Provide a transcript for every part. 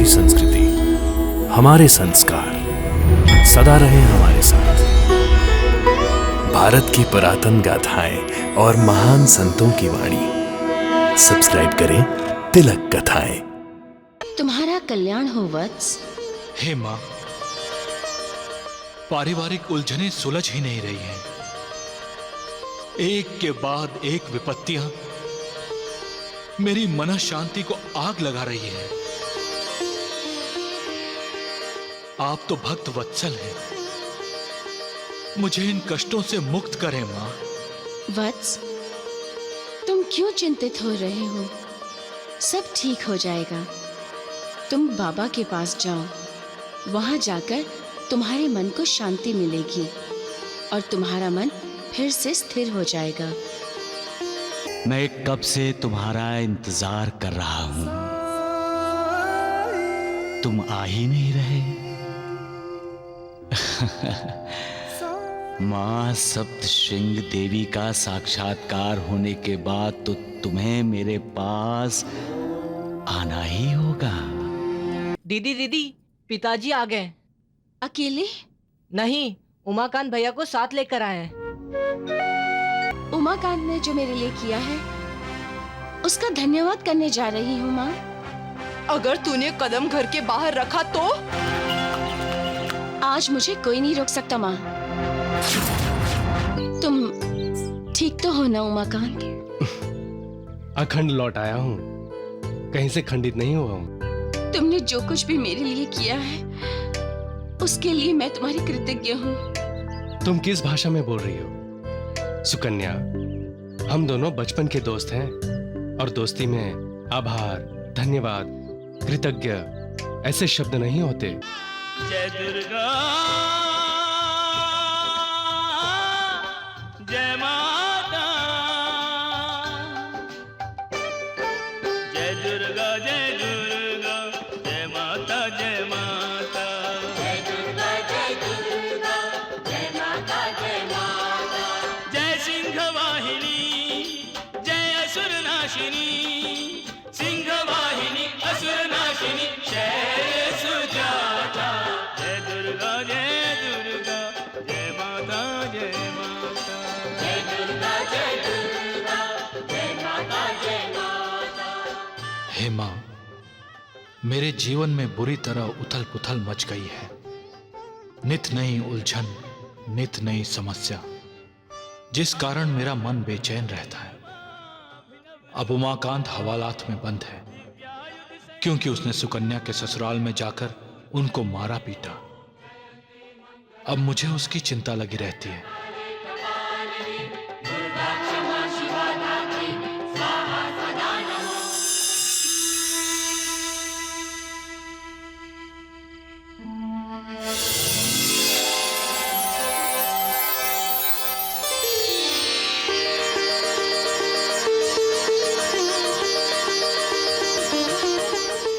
हमारी संस्कृति, हमारे संस्कार सदा रहे हमारे साथ। भारत की पुरातन गाथाएं और महान संतों की वाणी। सब्सक्राइब करें तिलक कथाएं। तुम्हारा कल्याण हो वत्स। हे माँ, पारिवारिक उलझनें सुलझ ही नहीं रही हैं। एक के बाद एक विपत्तियां मेरी मन शांति को आग लगा रही है। आप तो भक्त वत्सल हैं, मुझे इन कष्टों से मुक्त करें माँ। वत्स, तुम क्यों चिंतित हो रहे हो? सब ठीक हो जाएगा। तुम बाबा के पास जाओ, वहां जाकर तुम्हारे मन को शांति मिलेगी और तुम्हारा मन फिर से स्थिर हो जाएगा। मैं कब से तुम्हारा इंतजार कर रहा हूं, तुम आ ही नहीं रहे। मां सप्तशृंग देवी का साक्षात्कार होने के बाद तो तुम्हें मेरे पास आना ही होगा। दीदी, पिताजी आ गए। अकेले? नहीं, उमाकांत भैया को साथ लेकर आए हैं। उमाकांत ने जो मेरे लिए किया है उसका धन्यवाद करने जा रही हूँ माँ। अगर तूने कदम घर के बाहर रखा तो? आज मुझे कोई नहीं रोक सकता माँ। तुम ठीक तो हो ना उमाकांत? अखंड लौट आया हूँ, कहीं से खंडित नहीं हुआ हूँ। तुमने जो कुछ भी मेरे लिए किया है उसके लिए मैं तुम्हारी कृतज्ञ हूँ। तुम किस भाषा में बोल रही हो? सुकन्या, हम दोनों बचपन के दोस्त हैं और दोस्ती में आभार, धन्यवाद, कृतज्ञ ऐसे शब्द नहीं होते। जय दुर्गा, जय माता, जय दुर्गा, जय दुर्गा, जय माता, जय माता, जय दुर्गा, जय दुर्गा, जय माता, जय माता, जय सिंह वाहिनी, जय असुर नाशिनी, सिंह वाहिनी, असुर नाशिनी, जय सुजाता, जय दुर्गा, जय दुर्गा, जय माता, जय माता, जय दुर्गा, जय दुर्गा, जय माता, जय माता। हे माँ, मेरे जीवन में बुरी तरह उथल पुथल मच गई है। नित नई उलझन, नित नई समस्या, जिस कारण मेरा मन बेचैन रहता है। अब उमाकांत हवालात में बंद है, क्योंकि उसने सुकन्या के ससुराल में जाकर उनको मारा पीटा। अब मुझे उसकी चिंता लगी रहती है।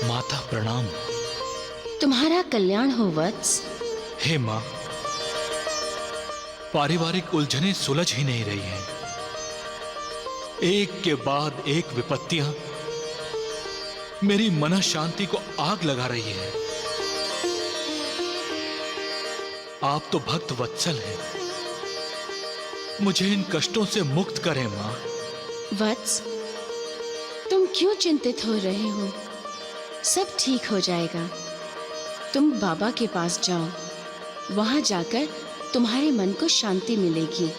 माता प्रणाम। तुम्हारा कल्याण हो वत्स। हे माँ, पारिवारिक उलझनें सुलझ ही नहीं रही हैं। एक के बाद एक विपत्तियां मेरी मन शांति को आग लगा रही है। आप तो भक्त वत्सल हैं, मुझे इन कष्टों से मुक्त करें माँ। वत्स, तुम क्यों चिंतित हो रहे हो? सब ठीक हो जाएगा। तुम बाबा के पास जाओ, वहां जाकर तुम्हारे मन को शांति मिलेगी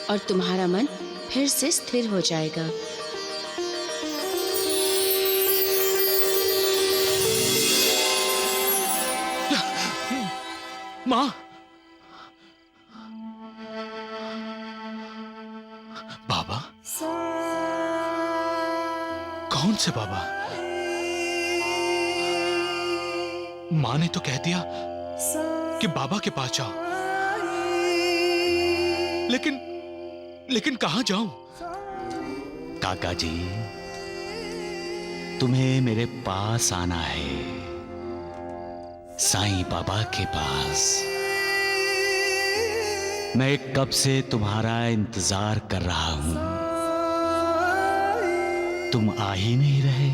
और तुम्हारा मन फिर से स्थिर हो जाएगा। माँ, बाबा? कौन से बाबा? माँ ने तो कह दिया कि बाबा के पास जाओ, लेकिन कहां जाऊं? काका जी, तुम्हें मेरे पास आना है, साईं बाबा के पास। मैं कब से तुम्हारा इंतजार कर रहा हूं, तुम आ ही नहीं रहे।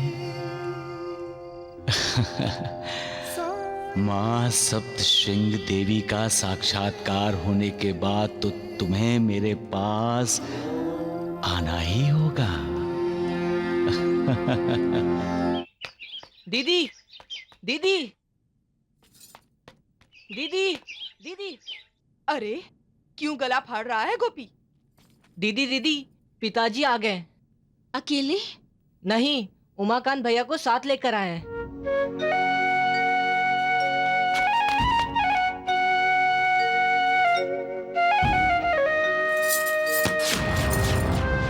माँ सप्तशृंग देवी का साक्षात्कार होने के बाद तो तुम्हें मेरे पास आना ही होगा। दीदी दीदी दीदी दीदी अरे क्यों गला फाड़ रहा है गोपी? दीदी दीदी पिताजी आ गए। अकेले? नहीं, उमाकांत भैया को साथ लेकर आए हैं।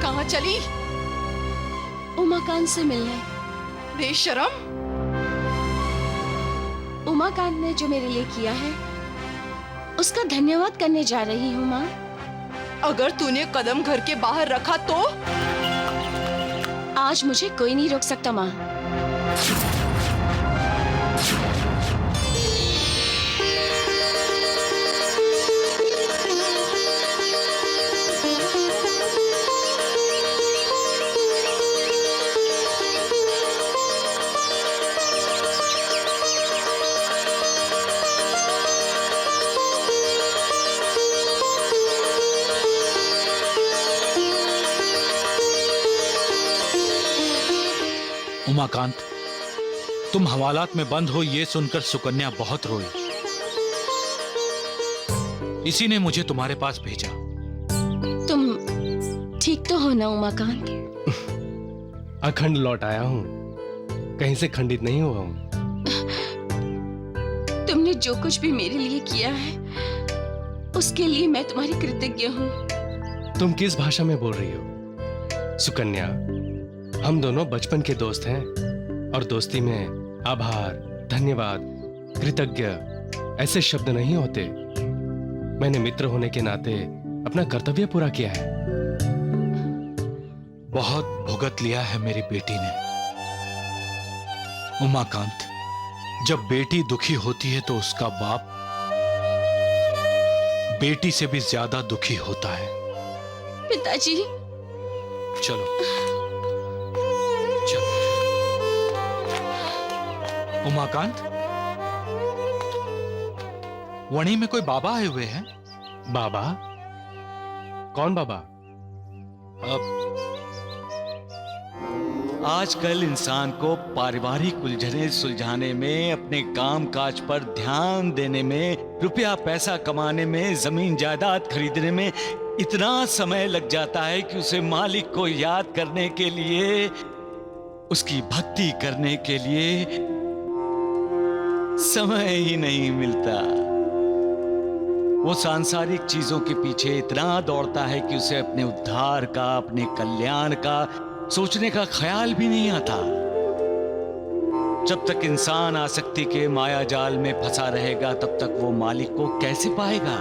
कहाँ चली? उमाकांत से मिलने। बेशरम। उमाकांत ने जो मेरे लिए किया है उसका धन्यवाद करने जा रही हूँ माँ। अगर तूने कदम घर के बाहर रखा तो? आज मुझे कोई नहीं रोक सकता माँ। उमाकांत, तुम हवालात में बंद हो ये सुनकर सुकन्या बहुत रोई। इसी ने मुझे तुम्हारे पास भेजा। तुम ठीक तो हो ना उमाकांत? अखंड लौट आया हूँ, कहीं से खंडित नहीं हुआ हूँ। तुमने जो कुछ भी मेरे लिए किया है उसके लिए मैं तुम्हारी कृतज्ञ हूँ। तुम किस भाषा में बोल रही हो? सुकन्या, हम दोनों बचपन के दोस्त हैं और दोस्ती में आभार, धन्यवाद, कृतज्ञ ऐसे शब्द नहीं होते। मैंने मित्र होने के नाते अपना कर्तव्य पूरा किया है। बहुत भुगत लिया है मेरी बेटी ने। उमाकांत, जब बेटी दुखी होती है तो उसका बाप बेटी से भी ज्यादा दुखी होता है। पिताजी। चलो चलो। उमाकांत, वणी में कोई बाबा आए हुए हैं। बाबा? कौन बाबा? अब आजकल इंसान को पारिवारिक उलझने सुलझाने में, अपने काम काज पर ध्यान देने में, रुपया पैसा कमाने में, जमीन जायदाद खरीदने में इतना समय लग जाता है कि उसे मालिक को याद करने के लिए, उसकी भक्ति करने के लिए समय ही नहीं मिलता। वो सांसारिक चीजों के पीछे इतना दौड़ता है कि उसे अपने उद्धार का, अपने कल्याण का सोचने का ख्याल भी नहीं आता। जब तक इंसान आसक्ति के माया जाल में फंसा रहेगा तब तक वो मालिक को कैसे पाएगा?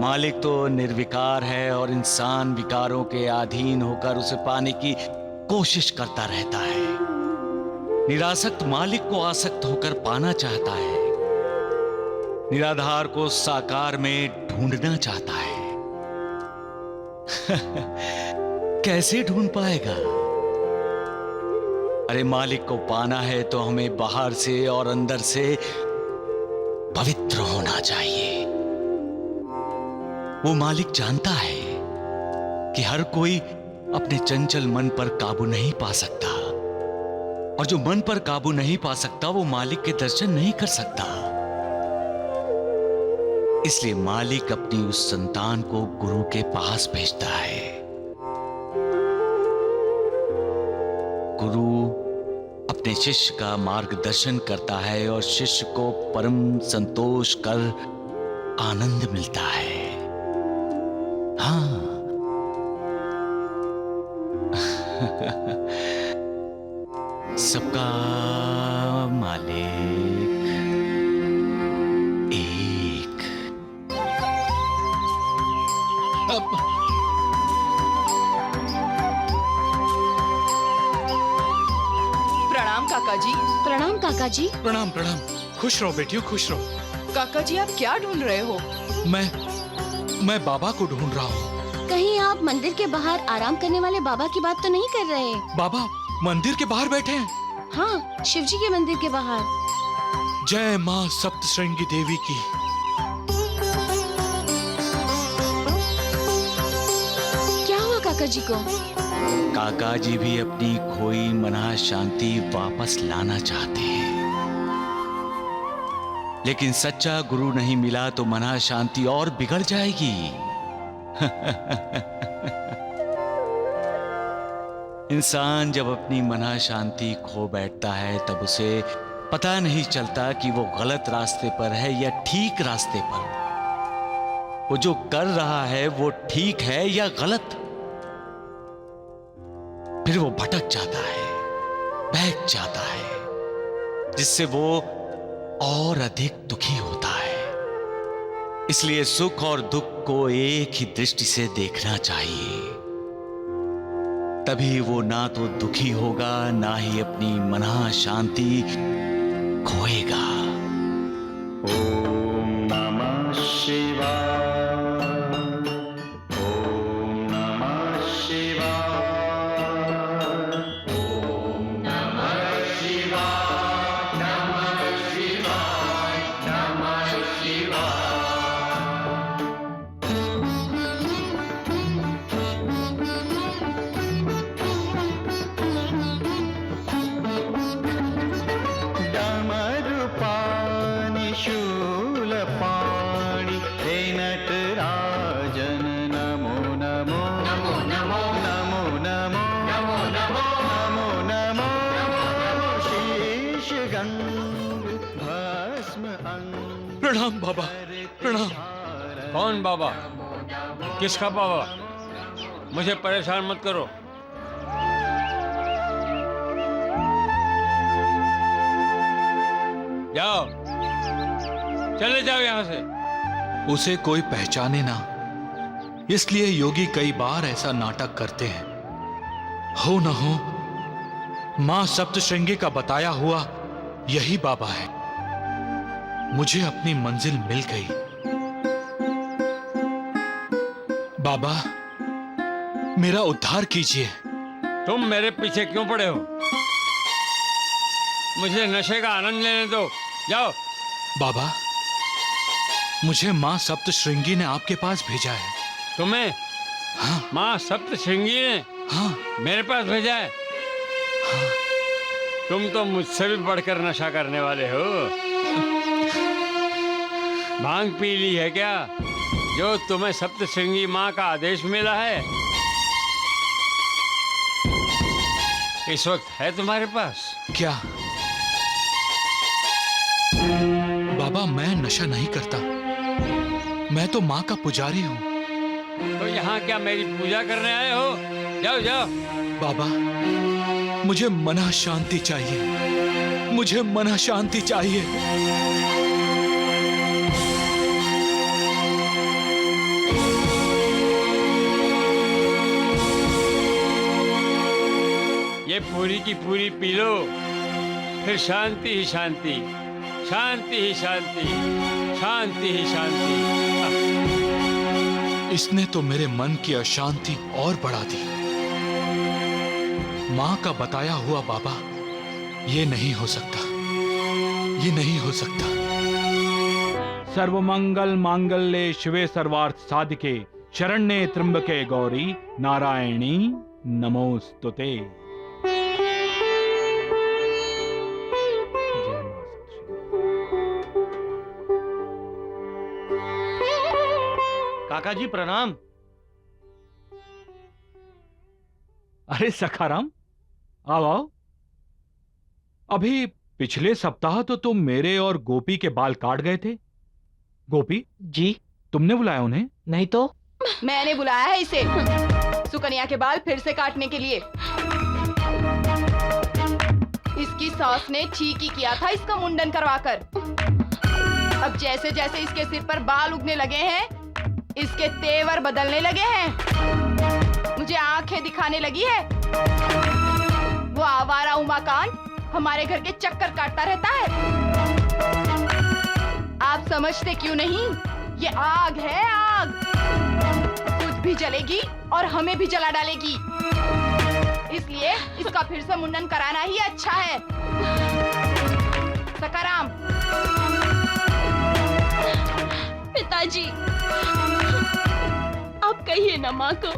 मालिक तो निर्विकार है और इंसान विकारों के अधीन होकर उसे पाने की कोशिश करता रहता है। निरासक्त मालिक को आसक्त होकर पाना चाहता है, निराधार को साकार में ढूंढना चाहता है। कैसे ढूंढ पाएगा? अरे मालिक को पाना है तो हमें बाहर से और अंदर से पवित्र होना चाहिए। वो मालिक जानता है कि हर कोई अपने चंचल मन पर काबू नहीं पा सकता, और जो मन पर काबू नहीं पा सकता वो मालिक के दर्शन नहीं कर सकता। इसलिए मालिक अपनी उस संतान को गुरु के पास भेजता है। गुरु अपने शिष्य का मार्गदर्शन करता है और शिष्य को परम संतोष कर आनंद मिलता है। हाँ। सबका मालिक एक। प्रणाम काका जी। प्रणाम काका जी। प्रणाम प्रणाम। खुश रहो बेटियों, खुश रहो। काका जी, आप क्या ढूंढ रहे हो? मैं बाबा को ढूंढ रहा हूँ। कहीं आप मंदिर के बाहर आराम करने वाले बाबा की बात तो नहीं कर रहे? बाबा मंदिर के बाहर बैठे हैं। हाँ, शिवजी के मंदिर के बाहर। जय मां सप्तश्रृंगी देवी की। क्या हुआ काका जी को? काका जी भी अपनी खोई मना शांति वापस लाना चाहते हैं, लेकिन सच्चा गुरु नहीं मिला तो मना शांति और बिगड़ जाएगी। इंसान जब अपनी मना शांति खो बैठता है तब उसे पता नहीं चलता कि वो गलत रास्ते पर है या ठीक रास्ते पर। वो जो कर रहा है वो ठीक है या गलत। फिर वो भटक जाता है, बहक जाता है, जिससे वो और अधिक दुखी होता है। इसलिए सुख और दुख को एक ही दृष्टि से देखना चाहिए, तभी वो ना तो दुखी होगा ना ही अपनी मना शांति खोएगा। ओम नमः शिवाय, ओम नमः शिवाय, ओम नमः शिवाय, नमः शिवाय, नमः शिवाय। डमरुपाणि शूलपाणि हे नटराजन नमो नमो, नमो नमो, नमो नमो, नमो नमो, नमो नमो, शीश गंग भस्म अंग। प्रणाम बाबा, प्रणाम। कौन बाबा? किसका बाबा? मुझे परेशान मत करो। जाओ, चले जाओ यहां से। उसे कोई पहचाने ना, इसलिए योगी कई बार ऐसा नाटक करते हैं। हो न हो, मां सप्तश्रृंगी का बताया हुआ यही बाबा है। मुझे अपनी मंजिल मिल गई। बाबा, मेरा उद्धार कीजिए। तुम मेरे पीछे क्यों पड़े हो? मुझे नशे का आनंद लेने दो। जाओ। बाबा, मुझे मां सप्तश्रृंगी ने आपके पास भेजा है। तुम्हें? हाँ माँ सप्तश्रृंगी ने हाँ मेरे पास भेजा है? हाँ। तुम तो मुझसे भी बढ़कर नशा करने वाले हो। भांग पी ली है क्या, जो तुम्हें सप्तश्रृंगी माँ का आदेश मिला है? इस वक्त है तुम्हारे पास? क्या? बाबा, मैं नशा नहीं करता। मैं तो माँ का पुजारी हूँ। तो यहाँ क्या मेरी पूजा करने आए हो? जाओ जाओ। बाबा, मुझे मना शांति चाहिए। मुझे मना शांति चाहिए। ये पूरी की पूरी पी लो, फिर शांति ही शांति, शांति ही शांति, शांति ही शांति। इसने तो मेरे मन की अशांति और बढ़ा दी। माँ का बताया हुआ बाबा, ये नहीं हो सकता, ये नहीं हो सकता। सर्वमंगल मांगल्ये शिवे सर्वार्थ साधिके शरण्ये त्र्यंबके गौरी नारायणी नमोस्तुते। काका जी प्रणाम। अरे सखाराम, आओ आओ। अभी पिछले सप्ताह तो तुम मेरे और गोपी के बाल काट गए थे। गोपी जी? तुमने बुलाया उन्हें? नहीं तो। मैंने बुलाया है इसे सुकन्या के बाल फिर से काटने के लिए। इसकी सास ने ठीक ही किया था इसका मुंडन करवाकर। अब जैसे जैसे इसके सिर पर बाल उगने लगे हैं, इसके तेवर बदलने लगे हैं। मुझे आंखें दिखाने लगी है। वो आवारा उमाकांत हमारे घर के चक्कर काटता रहता है। आप समझते क्यों नहीं? ये आग है, आग। कुछ भी जलेगी और हमें भी जला डालेगी। इसलिए इसका फिर से मुंडन कराना ही अच्छा है। सखाराम। पिताजी, आप कहिए ना माँ को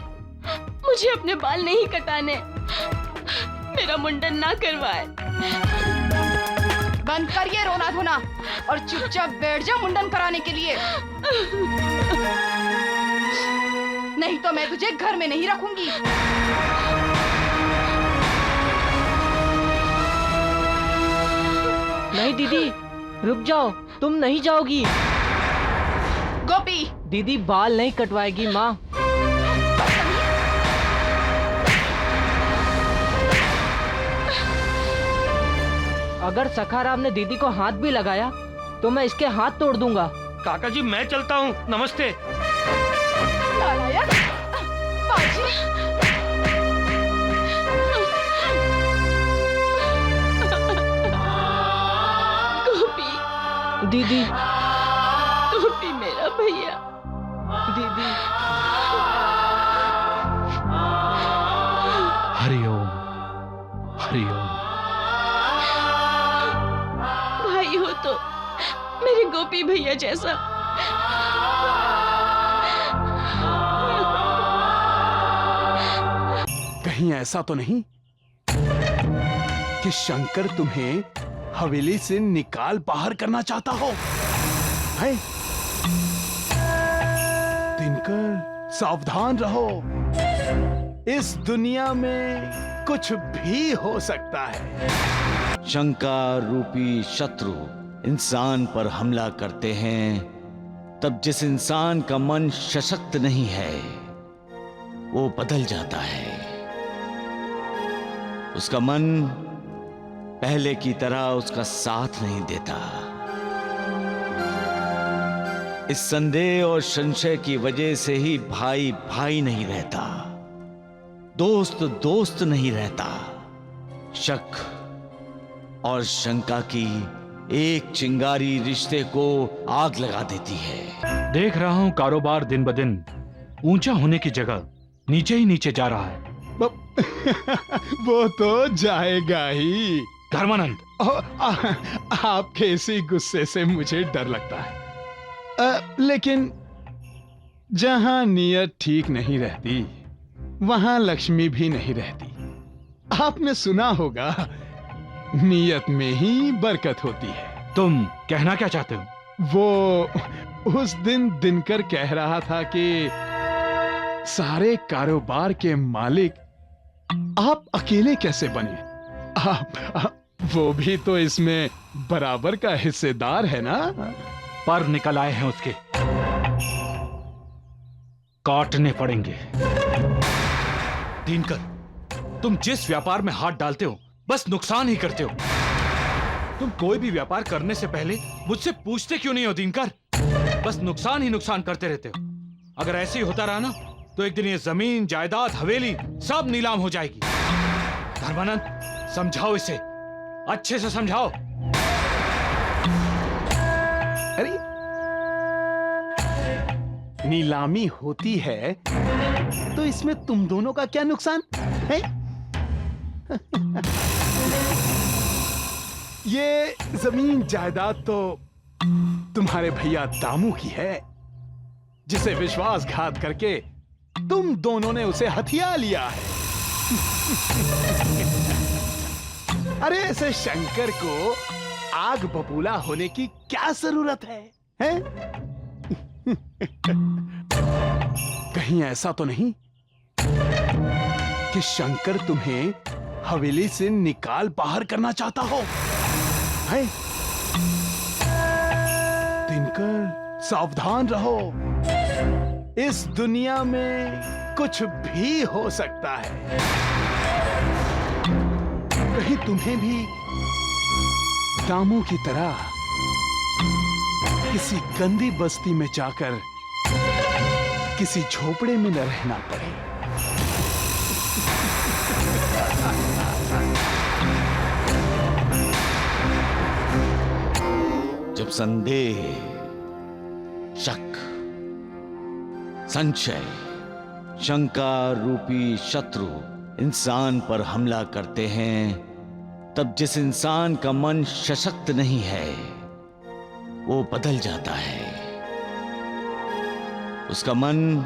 मुझे अपने बाल नहीं कटाने, मेरा मुंडन ना करवाए। बंद करिए रोना धोना और चुपचाप बैठ जा मुंडन कराने के लिए, नहीं तो मैं तुझे घर में नहीं रखूंगी। नहीं दीदी, रुक जाओ, तुम नहीं जाओगी। गोपी, दीदी बाल नहीं कटवाएगी माँ। अगर सखाराम ने दीदी को हाथ भी लगाया तो मैं इसके हाथ तोड़ दूंगा। काका जी मैं चलता हूँ, नमस्ते। नालायक, बाजी। गोपी, दीदी, गोपी मेरा भैया। दीदी। हरिओम हरिओम। भाई हो तो मेरे गोपी भैया जैसा। कहीं ऐसा तो नहीं कि शंकर तुम्हें हवेली से निकाल बाहर करना चाहता हो? है? दिनकर सावधान रहो, इस दुनिया में कुछ भी हो सकता है। शंका रूपी शत्रु इंसान पर हमला करते हैं तब जिस इंसान का मन सशक्त नहीं है वो बदल जाता है। उसका मन पहले की तरह उसका साथ नहीं देता। इस संदेह और संशय की वजह से ही भाई भाई नहीं रहता, दोस्त दोस्त नहीं रहता। शक और शंका की एक चिंगारी रिश्ते को आग लगा देती है। देख रहा हूं कारोबार दिन ब दिन ऊंचा होने की जगह नीचे ही नीचे जा रहा है। वो तो जाएगा ही धर्मानंद। आपके इसी गुस्से से मुझे डर लगता है। लेकिन जहां नीयत ठीक नहीं रहती वहां लक्ष्मी भी नहीं रहती। आपने सुना होगा, नीयत में ही बरकत होती है। तुम कहना क्या चाहते हो? वो उस दिन दिनकर कह रहा था कि सारे कारोबार के मालिक आप अकेले कैसे बने? वो भी तो इसमें बराबर का हिस्सेदार है ना? पर निकल आए हैं उसके, काटने पड़ेंगे। दिनकर, तुम जिस व्यापार में हाथ डालते हो बस नुकसान ही करते हो। तुम कोई भी व्यापार करने से पहले मुझसे पूछते क्यों नहीं हो दिनकर? बस नुकसान ही नुकसान करते रहते हो। अगर ऐसे ही होता रहा ना तो एक दिन ये जमीन जायदाद हवेली सब नीलाम हो जाएगी। धर्मानंद, समझाओ इसे, अच्छे से समझाओ। अरे नीलामी होती है तो इसमें तुम दोनों का क्या नुकसान है? ये जमीन जायदाद तो तुम्हारे भैया दामू की है, जिसे विश्वासघात करके तुम दोनों ने उसे हथिया लिया है। अरे ऐसे शंकर को आग बबूला होने की क्या जरूरत है, हैं? कहीं ऐसा तो नहीं कि शंकर तुम्हें हवेली से निकाल बाहर करना चाहता हो? है? दिनकर सावधान रहो, इस दुनिया में कुछ भी हो सकता है। कहीं तुम्हें भी दामू की तरह किसी गंदी बस्ती में जाकर किसी झोपड़े में न रहना पड़े। जब संदेह, शक, संशय, शंका रूपी शत्रु इंसान पर हमला करते हैं, तब जिस इंसान का मन सशक्त नहीं है वो बदल जाता है। उसका मन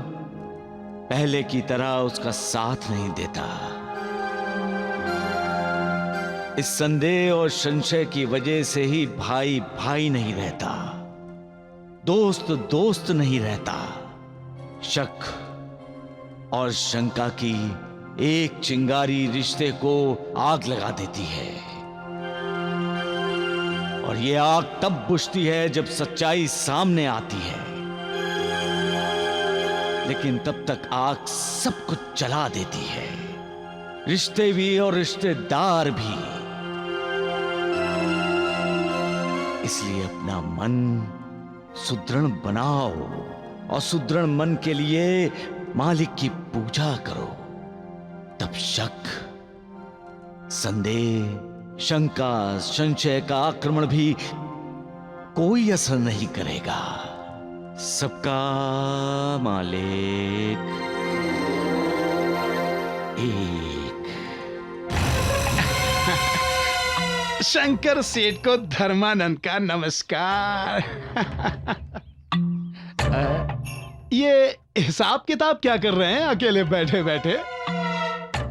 पहले की तरह उसका साथ नहीं देता। इस संदेह और संशय की वजह से ही भाई भाई नहीं रहता, दोस्त दोस्त नहीं रहता। शक और शंका की एक चिंगारी रिश्ते को आग लगा देती है, और ये आग तब बुझती है जब सच्चाई सामने आती है। लेकिन तब तक आग सब कुछ जला देती है, रिश्ते भी और रिश्तेदार भी। इसलिए अपना मन सुदृढ़ बनाओ, और सुदृढ़ मन के लिए मालिक की पूजा करो। तब शक, संदेह, शंका, संशय का आक्रमण भी कोई असर नहीं करेगा। सबका मालिक एक। शंकर सेठ को धर्मानंद का नमस्कार। ये हिसाब किताब क्या कर रहे हैं अकेले बैठे बैठे?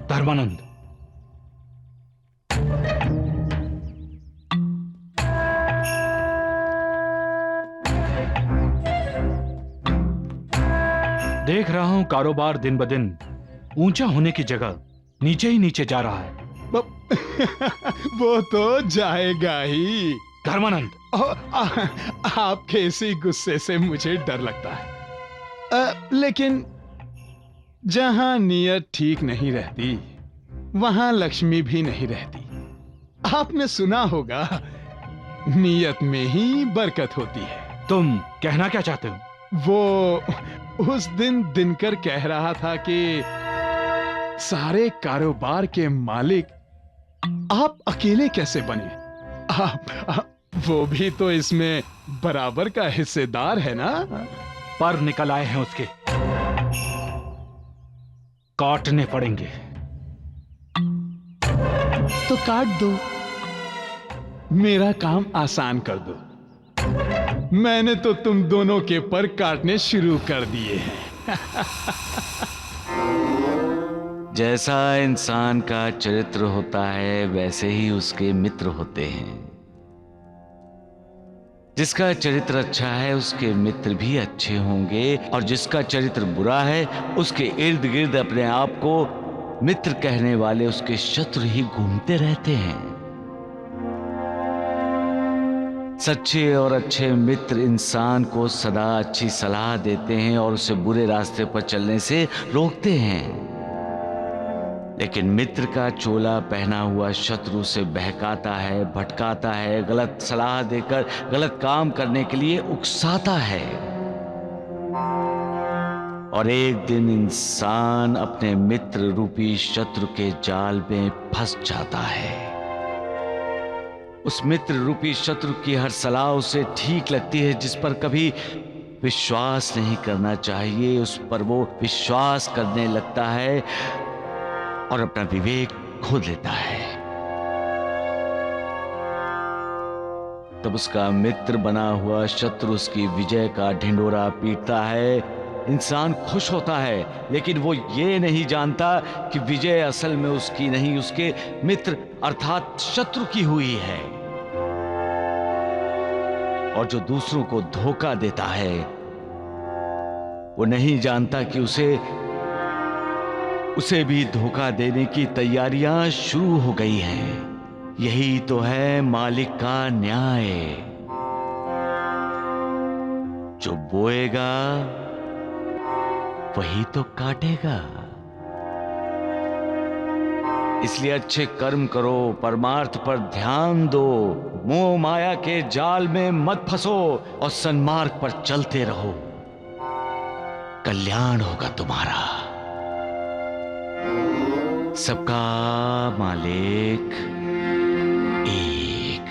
धर्मानंद, देख रहा हूं कारोबार दिन ब दिन ऊंचा होने की जगह नीचे ही नीचे जा रहा है। वो तो जाएगा ही। धर्मानंद, आपके इसी गुस्से से मुझे डर लगता है। लेकिन जहां नीयत ठीक नहीं रहती वहां लक्ष्मी भी नहीं रहती। आपने सुना होगा, नीयत में ही बरकत होती है। तुम कहना क्या चाहते हो? वो उस दिन दिनकर कह रहा था कि सारे कारोबार के मालिक आप अकेले कैसे बने? वो भी तो इसमें बराबर का हिस्सेदार है ना? पर निकल आए हैं उसके, काटने पड़ेंगे। तो काट दो, मेरा काम आसान कर दो। मैंने तो तुम दोनों के पर काटने शुरू कर दिए हैं। जैसा इंसान का चरित्र होता है वैसे ही उसके मित्र होते हैं। जिसका चरित्र अच्छा है उसके मित्र भी अच्छे होंगे, और जिसका चरित्र बुरा है उसके इर्द गिर्द अपने आप को मित्र कहने वाले उसके शत्रु ही घूमते रहते हैं। सच्चे और अच्छे मित्र इंसान को सदा अच्छी सलाह देते हैं और उसे बुरे रास्ते पर चलने से रोकते हैं। लेकिन मित्र का चोला पहना हुआ शत्रु से बहकाता है, भटकाता है, गलत सलाह देकर गलत काम करने के लिए उकसाता है। और एक दिन इंसान अपने मित्र रूपी शत्रु के जाल में फंस जाता है। उस मित्र रूपी शत्रु की हर सलाह उसे ठीक लगती है, जिस पर कभी विश्वास नहीं करना चाहिए उस पर वो विश्वास करने लगता है और अपना विवेक खो देता है। तब उसका मित्र बना हुआ शत्रु उसकी विजय का ढिंढोरा पीटता है। इंसान खुश होता है, लेकिन वो ये नहीं जानता कि विजय असल में उसकी नहीं, उसके मित्र अर्थात शत्रु की हुई है। और जो दूसरों को धोखा देता है वो नहीं जानता कि उसे भी धोखा देने की तैयारियां शुरू हो गई हैं। यही तो है मालिक का न्याय। जो बोएगा वही तो काटेगा। इसलिए अच्छे कर्म करो, परमार्थ पर ध्यान दो, मोह माया के जाल में मत फंसो और सन्मार्ग पर चलते रहो। कल्याण होगा तुम्हारा। सबका मालिक एक।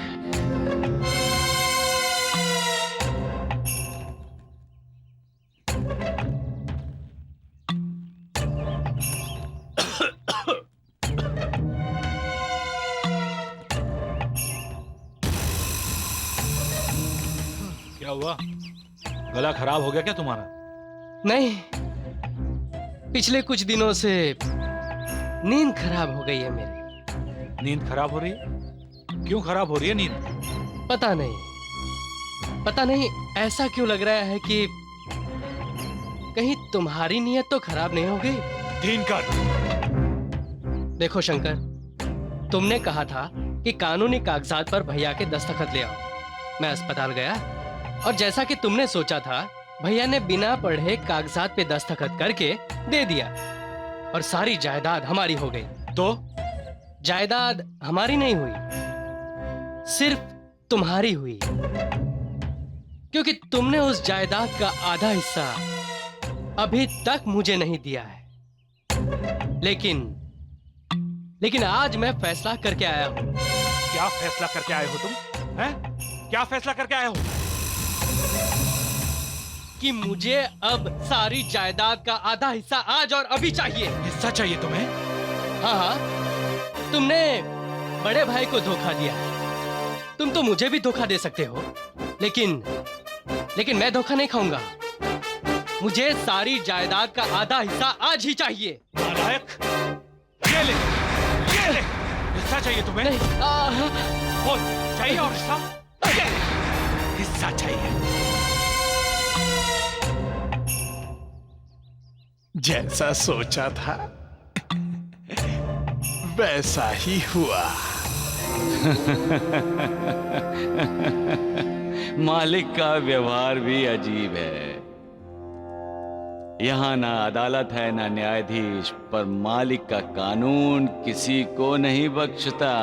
क्या हुआ? गला खराब हो गया क्या तुम्हारा? नहीं, पिछले कुछ दिनों से नींद खराब हो गई है मेरी। नींद खराब हो रही है? क्यों खराब हो रही है नींद? पता नहीं ऐसा क्यों लग रहा है कि कहीं तुम्हारी नीयत तो खराब नहीं हो गई। दिनकर, देखो शंकर, तुमने कहा था कि कानूनी कागजात पर भैया के दस्तखत ले आओ। मैं अस्पताल गया और जैसा कि तुमने सोचा था, भैया ने बिना पढ़े कागजात पे दस्तखत करके दे दिया और सारी जायदाद हमारी हो गई। तो जायदाद हमारी नहीं हुई, सिर्फ तुम्हारी हुई, क्योंकि तुमने उस जायदाद का आधा हिस्सा अभी तक मुझे नहीं दिया है। लेकिन आज मैं फैसला करके आया हूं। क्या फैसला करके आए हो तुम? हैं? क्या फैसला करके आए हो? कि मुझे अब सारी जायदाद का आधा हिस्सा आज और अभी चाहिए। हिस्सा चाहिए तुम्हें? हाँ, तुमने बड़े भाई को धोखा दिया। तुम तो मुझे भी धोखा दे सकते हो, लेकिन मैं धोखा नहीं खाऊंगा। मुझे सारी जायदाद का आधा हिस्सा आज ही चाहिए। नालायक, ये ले, हिस्सा चाहिए तुम्हें? नहीं, बोल, चाहिए और हिस्सा? हिस्सा चाहिए। जैसा सोचा था वैसा ही हुआ। मालिक का व्यवहार भी अजीब है। यहाँ ना अदालत है ना न्यायाधीश, पर मालिक का कानून किसी को नहीं बख्शता।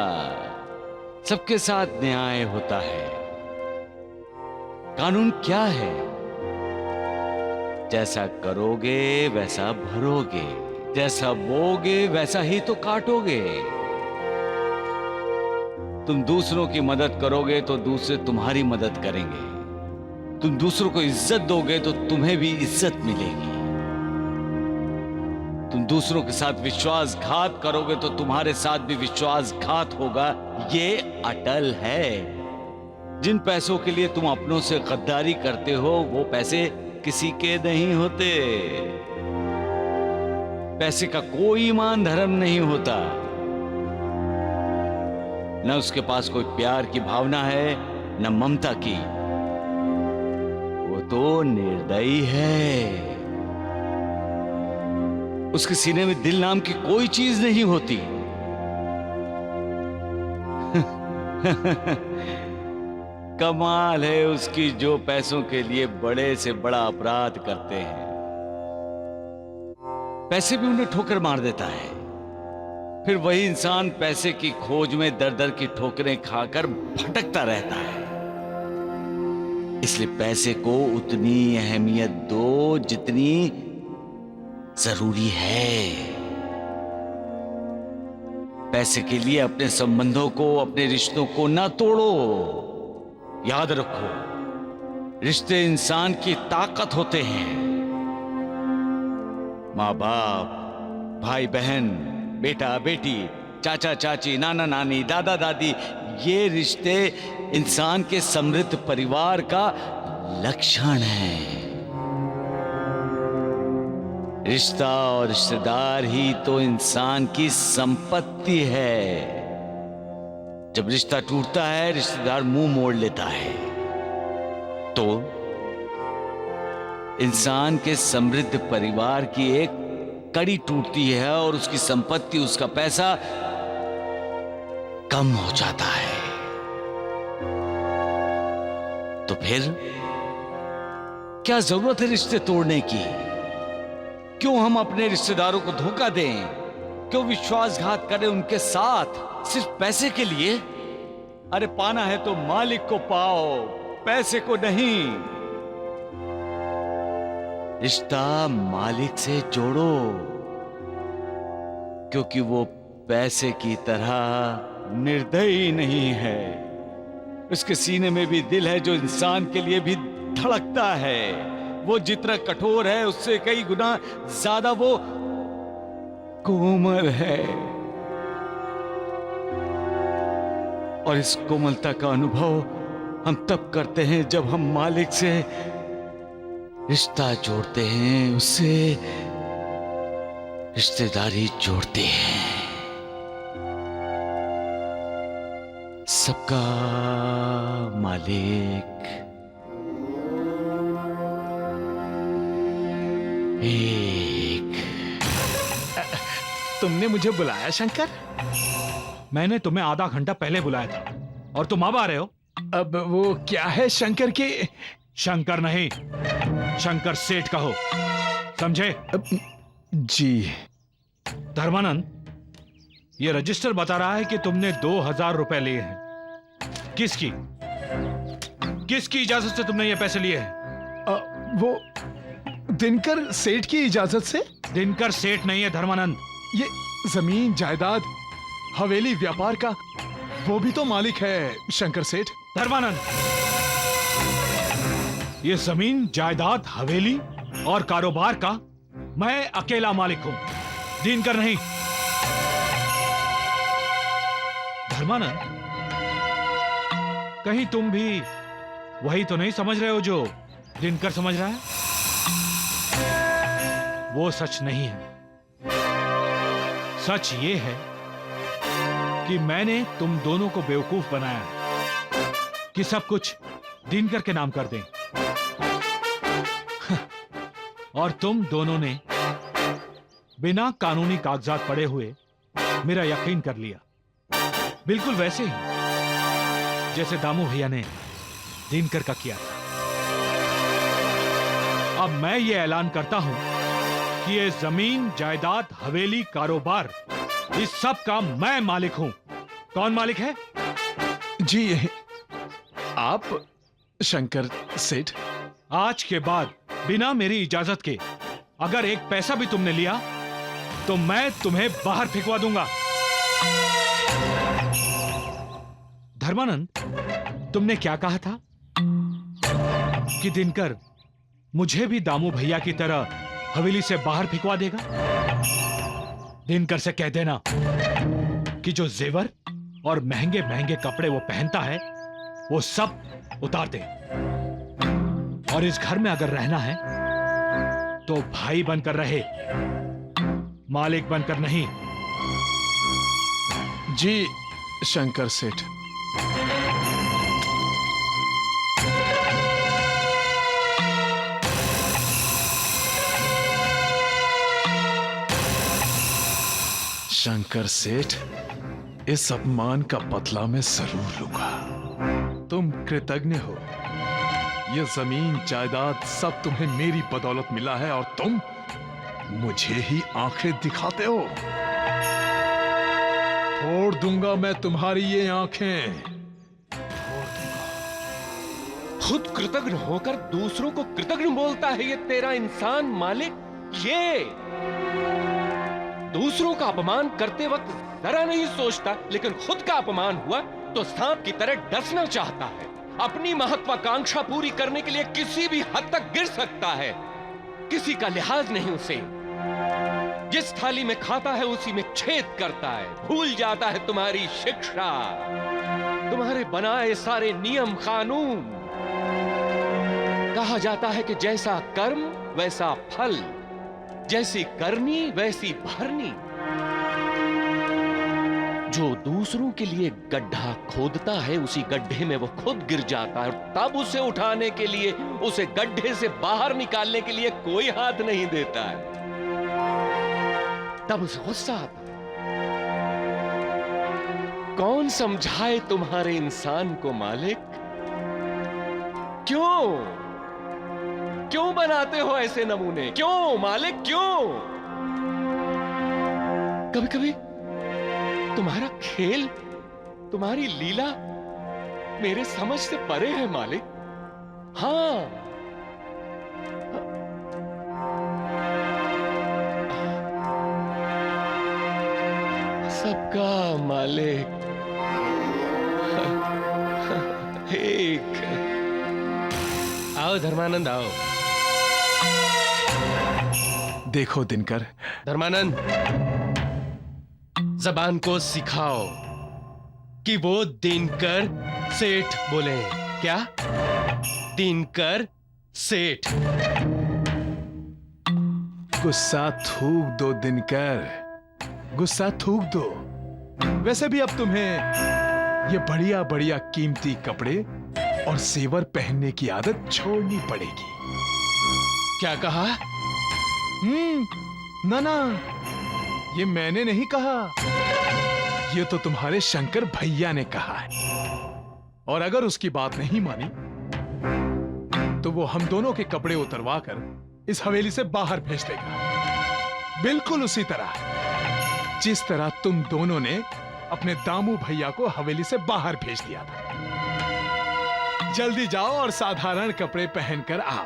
सबके साथ न्याय होता है। कानून क्या है? जैसा करोगे वैसा भरोगे, जैसा बोगे वैसा ही तो काटोगे। तुम दूसरों की मदद करोगे तो दूसरे तुम्हारी मदद करेंगे। तुम दूसरों को इज्जत दोगे तो तुम्हें भी इज्जत मिलेगी। तुम दूसरों के साथ विश्वासघात करोगे तो तुम्हारे साथ भी विश्वासघात होगा। ये अटल है। जिन पैसों के लिए तुम अपनों से गद्दारी करते हो, वो पैसे किसी के नहीं होते। पैसे का कोई ईमान धर्म नहीं होता। न उसके पास कोई प्यार की भावना है, न ममता की। वो तो निर्दयी है। उसके सीने में दिल नाम की कोई चीज नहीं होती। कमाल है उसकी, जो पैसों के लिए बड़े से बड़ा अपराध करते हैं, पैसे भी उन्हें ठोकर मार देता है। फिर वही इंसान पैसे की खोज में दर दर की ठोकरें खाकर भटकता रहता है। इसलिए पैसे को उतनी अहमियत दो जितनी जरूरी है। पैसे के लिए अपने संबंधों को, अपने रिश्तों को ना तोड़ो। याद रखो, रिश्ते इंसान की ताकत होते हैं। माँ बाप, भाई बहन, बेटा बेटी, चाचा चाची, नाना नानी, दादा दादी, ये रिश्ते इंसान के समृद्ध परिवार का लक्षण है। रिश्ता और रिश्तेदार ही तो इंसान की संपत्ति है। जब रिश्ता टूटता है, रिश्तेदार मुंह मोड़ लेता है, तो इंसान के समृद्ध परिवार की एक कड़ी टूटती है और उसकी संपत्ति, उसका पैसा कम हो जाता है। तो फिर क्या जरूरत है रिश्ते तोड़ने की? क्यों हम अपने रिश्तेदारों को धोखा दें? क्यों विश्वासघात करें उनके साथ, सिर्फ पैसे के लिए? अरे पाना है तो मालिक को पाओ, पैसे को नहीं। रिश्ता मालिक से जोड़ो, क्योंकि वो पैसे की तरह निर्दयी नहीं है। उसके सीने में भी दिल है जो इंसान के लिए भी धड़कता है। वो जितना कठोर है उससे कई गुना ज्यादा वो कोमल है। और इस कोमलता का अनुभव हम तब करते हैं जब हम मालिक से रिश्ता जोड़ते हैं, उससे रिश्तेदारी जोड़ते हैं। सबका मालिक एक। तुमने मुझे बुलाया शंकर? मैंने तुम्हें आधा घंटा पहले बुलाया था और तुम अब आ रहे हो। अब वो क्या है शंकर के? शंकर नहीं, शंकर सेठ कहो, समझे? जी। धर्मानंद, ये रजिस्टर बता रहा है कि तुमने 2000 रुपए लिए हैं। किसकी इजाजत से तुमने ये पैसे लिए हैं? वो दिनकर सेठ की इजाजत से। दिनकर सेठ नहीं है धर्मानंद, ये जमीन जायदाद हवेली व्यापार का वो भी तो मालिक है शंकर सेठ। धर्मानंद, ये जमीन जायदाद हवेली और कारोबार का मैं अकेला मालिक हूं, दिनकर नहीं। धर्मानंद, कहीं तुम भी वही तो नहीं समझ रहे हो जो दिनकर समझ रहा है? वो सच नहीं है। सच ये है कि मैंने तुम दोनों को बेवकूफ बनाया कि सब कुछ दिनकर के नाम कर दें, और तुम दोनों ने बिना कानूनी कागजात पड़े हुए मेरा यकीन कर लिया, बिल्कुल वैसे ही जैसे दामू भैया ने दिनकर का किया था। अब मैं ये ऐलान करता हूं कि ये जमीन जायदाद हवेली कारोबार इस सब का मैं मालिक हूं। कौन मालिक है? जी आप शंकर सेठ। आज के बाद बिना मेरी इजाजत के अगर एक पैसा भी तुमने लिया तो मैं तुम्हें बाहर फेंकवा दूंगा। धर्मानंद, तुमने क्या कहा था कि दिनकर मुझे भी दामू भैया की तरह हवेली से बाहर फेंकवा देगा? दिनकर से कह देना कि जो जेवर और महंगे महंगे कपड़े वो पहनता है वो सब उतार दे, और इस घर में अगर रहना है तो भाई बनकर रहे, मालिक बनकर नहीं। जी शंकर सेठ। शंकर सेठ, इस अपमान का बदला मैं जरूर लूंगा। तुम कृतज्ञ हो। यह जमीन जायदाद सब तुम्हें मेरी बदौलत मिला है और तुम मुझे ही आंखें दिखाते हो। फोड़ दूंगा मैं तुम्हारी ये आंखें। खुद कृतज्ञ होकर दूसरों को कृतज्ञ बोलता है ये तेरा इंसान मालिक। ये दूसरों का अपमान करते वक्त जरा नहीं सोचता, लेकिन खुद का अपमान हुआ तो सांप की तरह डसना चाहता है। अपनी महत्वाकांक्षा पूरी करने के लिए किसी भी हद तक गिर सकता है, किसी का लिहाज नहीं उसे। जिस थाली में खाता है उसी में छेद करता है, भूल जाता है तुम्हारी शिक्षा, तुम्हारे बनाए सारे नियम कानून। कहा जाता है कि जैसा कर्म वैसा फल, जैसी करनी वैसी भरनी। जो दूसरों के लिए गड्ढा खोदता है उसी गड्ढे में वो खुद गिर जाता है, और तब उसे उठाने के लिए, उसे गड्ढे से बाहर निकालने के लिए कोई हाथ नहीं देता है। तब उसे गुस्सा आता है। कौन समझाए तुम्हारे इंसान को मालिक? क्यों बनाते हो ऐसे नमूने? क्यों मालिक, क्यों? कभी कभी तुम्हारा खेल, तुम्हारी लीला मेरे समझ से परे है मालिक। हाँ, सबका मालिक एक। आओ धर्मानंद, आओ। देखो दिनकर। धर्मानंद, जबान को सिखाओ कि वो दिनकर सेठ बोले। क्या? दिनकर सेठ? गुस्सा थूक दो दिनकर, गुस्सा थूक दो। वैसे भी अब तुम्हें ये बढ़िया बढ़िया कीमती कपड़े और जेवर पहनने की आदत छोड़नी पड़ेगी। क्या कहा? ना ना, ये मैंने नहीं कहा, ये तो तुम्हारे शंकर भैया ने कहा है। और अगर उसकी बात नहीं मानी तो वो हम दोनों के कपड़े उतरवा कर इस हवेली से बाहर भेज देगा, बिल्कुल उसी तरह जिस तरह तुम दोनों ने अपने दामू भैया को हवेली से बाहर भेज दिया था। जल्दी जाओ और साधारण कपड़े पहनकर आओ।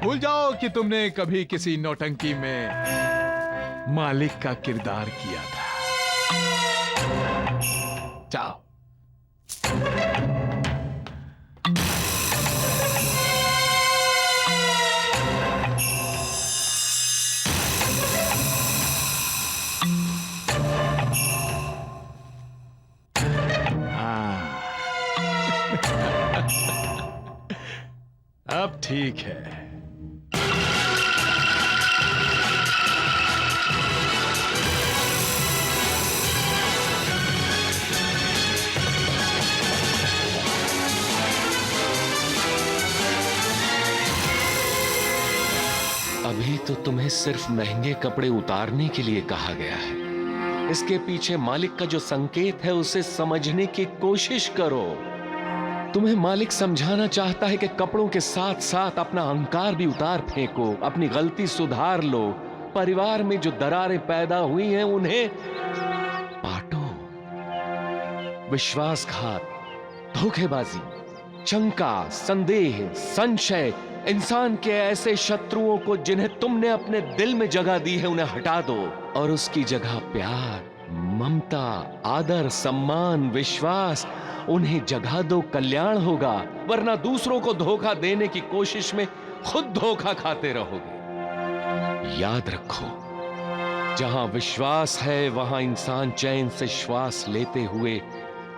भूल जाओ कि तुमने कभी किसी नौटंकी में मालिक का किरदार किया था। जाओ। अब ठीक है। अभी तो तुम्हें सिर्फ महंगे कपड़े उतारने के लिए कहा गया है। इसके पीछे मालिक का जो संकेत है उसे समझने की कोशिश करो। तुम्हें मालिक समझाना चाहता है कि कपड़ों के साथ साथ अपना अहंकार भी उतार फेंको, अपनी गलती सुधार लो, परिवार में जो दरारें पैदा हुई हैं उन्हें पाटो। विश्वासघात, धोखेबाजी, शंका, संदेह, संशय, इंसान के ऐसे शत्रुओं को जिन्हें तुमने अपने दिल में जगह दी है उन्हें हटा दो और उसकी जगह प्यार, ममता, आदर, सम्मान, विश्वास उन्हें जगह दो। कल्याण होगा, वरना दूसरों को धोखा देने की कोशिश में खुद धोखा खाते रहोगे। याद रखो, जहां विश्वास है वहां इंसान चैन से श्वास लेते हुए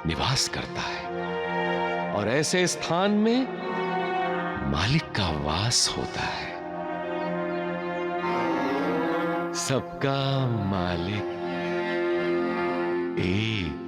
निवास करता है और ऐसे स्थान में मालिक का वास होता है। सबका मालिक एक।